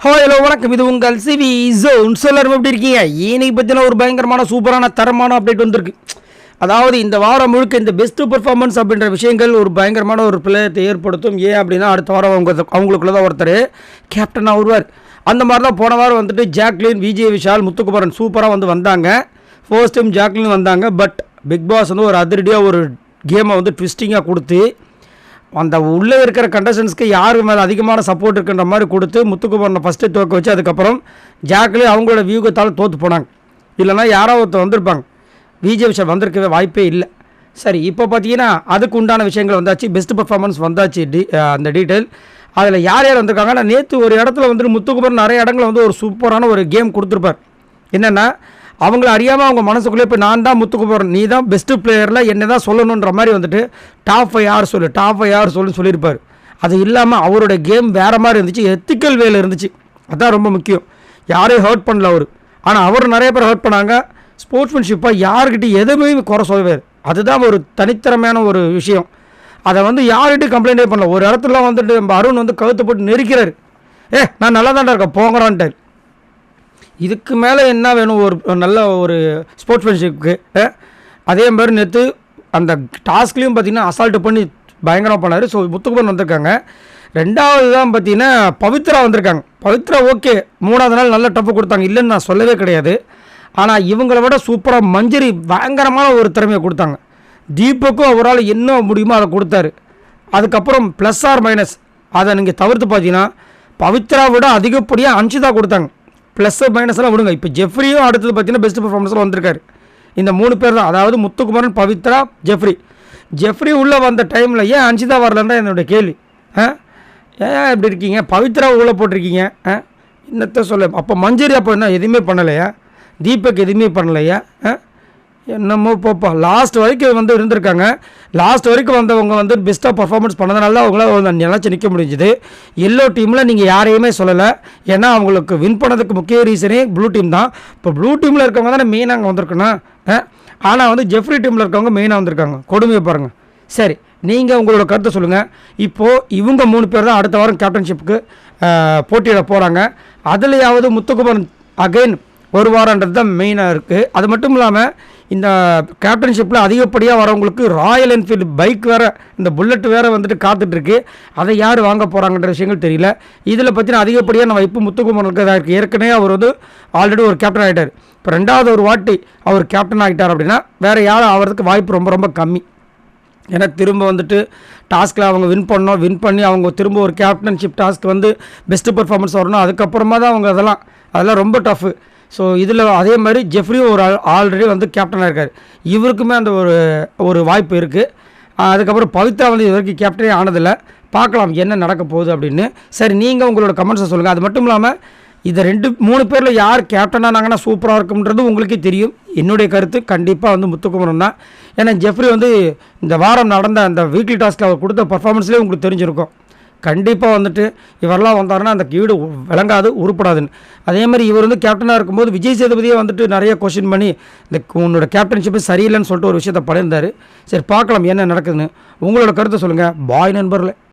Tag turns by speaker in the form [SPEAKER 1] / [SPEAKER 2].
[SPEAKER 1] Hello வணக்கம், இது உங்கள் சிவி ஜோன். எல்லாரும் எப்படி இருக்கீங்க? இன்னைக்கு பற்றின ஒரு பயங்கரமான சூப்பரான தரமான அப்டேட் வந்திருக்கு. அதாவது இந்த வாரம் முழுக்க இந்த பெஸ்ட்டு பர்ஃபார்மன்ஸ் அப்படின்ற விஷயங்கள் ஒரு பயங்கரமான ஒரு பிளேயத்தை ஏற்படுத்தும். ஏன் அப்படின்னா அடுத்த வாரம் அவங்களுக்குள்ள தான் ஒருத்தர் கேப்டனாக வருவார். அந்த மாதிரி தான் போன வாரம் வந்துட்டு ஜாக்லின், விஜய் விஷால், முத்துக்குமரன் சூப்பராக வந்தாங்க. ஃபர்ஸ்ட் டைம் ஜாக்லின் வந்தாங்க. பட் பிக் பாஸ் ஒரு அதிரடியாக ஒரு கேமை ட்விஸ்டிங்காக கொடுத்து அந்த உள்ளே இருக்கிற கண்டஸ்டன்ஸ்க்கு யாருக்கு மேலே அதிகமான சப்போர்ட் இருக்குன்ற மாதிரி கொடுத்து முத்துக்குமரனை ஃபஸ்ட்டு தோக்க வச்சு அதுக்கப்புறம் ஜாக்லின் அவங்களோட வியூகத்தால் தோற்று போனாங்க. இல்லைனா யாரோ ஒருத்தர் வந்திருப்பாங்க. விஜய் விஷால் வந்திருக்கவே வாய்ப்பே இல்லை. சரி, இப்போ பார்த்தீங்கன்னா அதுக்கு உண்டான விஷயங்கள் வந்தாச்சு. பெஸ்ட் பர்ஃபார்மன்ஸ் வந்தாச்சு. அந்த டீட்டெயில் அதில் யார் யார் வந்திருக்காங்கன்னா, நேற்று ஒரு இடத்துல முத்துக்குமரன் நிறைய இடங்களில் ஒரு சூப்பரான ஒரு கேம் கொடுத்துருப்பார். என்னென்னா, அவங்கள அறியாமல் அவங்க மனசுக்குள்ளே இப்போ நான் தான் முத்துக்குமரன், நீ தான் பெஸ்ட்டு பிளேயரில் என்ன தான் சொல்லணுன்ற மாதிரி டாப் 5 யார் சொல்லியிருப்பார். அது இல்லாமல் அவரோட கேம் வேறு மாதிரி இருந்துச்சு. எத்திக்கல் வேலை இருந்துச்சு. அதுதான் ரொம்ப முக்கியம். யாரையும் ஹர்ட் பண்ணல அவர். ஆனால் அவர் நிறைய பேர் ஹர்ட் பண்ணாங்க. ஸ்போர்ட்ஸ்மேன்ஷிப்பாக யார்கிட்ட எதுவுமே குறை சொல்லுவார். அதுதான் ஒரு தனித்திறமையான ஒரு விஷயம். அதை யார்கிட்டையும் கம்ப்ளைண்டே பண்ணல. ஒரு இடத்துல நம்ம அருண் கழுத்து போட்டு நெருக்கிறார். நான் நல்லா தான்டா இருக்கேன் போங்கிறான்ட்டார். இதுக்கு மேலே என்ன வேணும் ஒரு நல்ல ஒரு ஸ்போர்ட்ஸ்மேன்ஷிப்புக்கு? அதே மாதிரி நேற்று அந்த டாஸ்க்லேயும் பார்த்திங்கன்னா அசால்ட்டு பண்ணி பயங்கரமாக பண்ணார். ஸோ முத்துக்குமரன் வந்திருக்காங்க. ரெண்டாவது தான் பார்த்திங்கன்னா பவித்ரா வந்திருக்காங்க. பவித்ரா ஓகே, 3வது நாள் நல்ல டஃப்பு கொடுத்தாங்க, இல்லைன்னு நான் சொல்லவே கிடையாது. ஆனால் இவங்கள விட சூப்பராக மஞ்சரி பயங்கரமான ஒரு திறமையை கொடுத்தாங்க. தீபக்கும் அவரால் என்ன முடியுமோ அதை கொடுத்தாரு. அதுக்கப்புறம் ப்ளஸ் ஆர் மைனஸ் அதை நீங்கள் தவிர்த்து பார்த்தீங்கன்னா பவித்ரா விட அதிகப்படியாக அன்ஷிதா கொடுத்தாங்க. ப்ளஸ் மைனஸ்லாம் விடுங்க. இப்போ ஜெஃப்ரியும் அடுத்தது பார்த்தீங்கன்னா பெஸ்ட் பர்ஃபார்மன்ஸில் வந்திருக்காரு. இந்த 3 பேர் தான், அதாவது முத்துக்குமரன், பவித்ரா, ஜெஃப்ரி உள்ளே வந்த டைமில் ஏன் அன்ஷிதா வரலன்னா என்னுடைய கேள்வி. ஏன் இப்படி இருக்கீங்க? பவித்ரா உள்ளே போட்டிருக்கீங்க. என்னத்தை சொல்ல? அப்போ மஞ்சரி அப்போ என்ன எதுவுமே பண்ணலையா? தீபக் எதுவுமே பண்ணலையா? என்னமோ போப்பா. லாஸ்ட் வரைக்கும் இருந்திருக்காங்க. லாஸ்ட் வரைக்கும் வந்தவங்க பெஸ்ட்டாக பர்ஃபார்மன்ஸ் பண்ணதுனால தான் அவங்களால நினச்சி நிற்க முடிஞ்சுது. எல்லோ டீமில் நீங்கள் யாரையுமே சொல்லலை. ஏன்னா அவங்களுக்கு வின் பண்ணதுக்கு முக்கிய ரீசனே ப்ளூ டீம் தான். இப்போ ப்ளூ டீமில் இருக்கவங்க தானே மெயினாக அங்கே வந்திருக்கணும். ஆனால் ஜெஃப்ரி டீமில் இருக்கவங்க மெயினாக வந்திருக்காங்க. கொடுமையை பாருங்கள். சரி, நீங்கள் உங்களோட கருத்தை சொல்லுங்கள். இப்போது இவங்க 3 பேர் தான் அடுத்த வாரம் கேப்டன்ஷிப்புக்கு போட்டியிட போகிறாங்க. அதுலையாவது முத்துக்குமரன் அகைன் ஒரு வாரன்றது தான் மெயினாக இருக்குது. அது மட்டும் இல்லாமல் இந்த கேப்டன்ஷிப்பில் அதிகப்படியாக வரவங்களுக்கு ராயல் என்ஃபீல்டு பைக் வேறு, இந்த புல்லட் வேறு காத்துட்ருக்கு. அதை யார் வாங்க போகிறாங்கன்ற விஷயங்கள் தெரியல. இதில் பார்த்தீங்கன்னா அதிகப்படியாக நம்ம இப்போ முத்துக்குமரனுக்கு இருக்குது. ஏற்கனவே அவர் ஆல்ரெடி ஒரு கேப்டன் ஆகிட்டார். இப்போ 2வது ஒரு வாட்டி அவர் கேப்டன் ஆகிட்டார் அப்படின்னா வேறு யாரும் ஆகிறதுக்கு வாய்ப்பு ரொம்ப ரொம்ப கம்மி. ஏன்னா திரும்ப டாஸ்கில் அவங்க வின் பண்ணி அவங்க திரும்ப ஒரு கேப்டன்ஷிப் டாஸ்க் பெஸ்ட்டு பர்ஃபார்மன்ஸ் வரணும். அதுக்கப்புறமா தான் அவங்க அதெல்லாம் ரொம்ப டஃப்பு. ஸோ இதில் அதே மாதிரி ஜெஃப்ரியும் ஒரு ஆல்ரெடி கேப்டனாக இருக்கார். இவருக்குமே அந்த ஒரு வாய்ப்பு இருக்குது. அதுக்கப்புறம் பவித்ரா இது வரைக்கும் கேப்டனே ஆனதில்லை. பார்க்கலாம் என்ன நடக்க போகுது அப்படின்னு. சரி, நீங்கள் உங்களோட கமெண்ட்ஸை சொல்லுங்கள். அது மட்டும் இல்லாமல் இதை 3 பேரில் யார் கேப்டனானாங்கன்னா சூப்பராக இருக்கும்ன்றது உங்களுக்கே தெரியும். என்னுடைய கருத்து கண்டிப்பாக முத்துக்குமரன் தான். ஏன்னா ஜெஃப்ரி இந்த வாரம் நடந்த அந்த வீக்லி டாஸ்க்கில் அவர் கொடுத்த பர்ஃபார்மன்ஸ்லேயே உங்களுக்கு தெரிஞ்சிருக்கும். கண்டிப்பாக இவரெல்லாம் வந்தாருன்னா அந்த வீடு விளங்காது, உருப்படாதுன்னு. அதே மாதிரி இவர் கேப்டனாக இருக்கும்போது விஜய் சேதுபதியே நிறைய கொஸ்டின் பண்ணி உன்னோட கேப்டன்ஷிப்பு சரியில்லைன்னு சொல்லிட்டு ஒரு விஷயத்தை பண்ணியிருந்தார். சரி, பார்க்கலாம் என்ன நடக்குதுன்னு. உங்களோட கருத்தை சொல்லுங்கள். பாய் நண்பர்களே.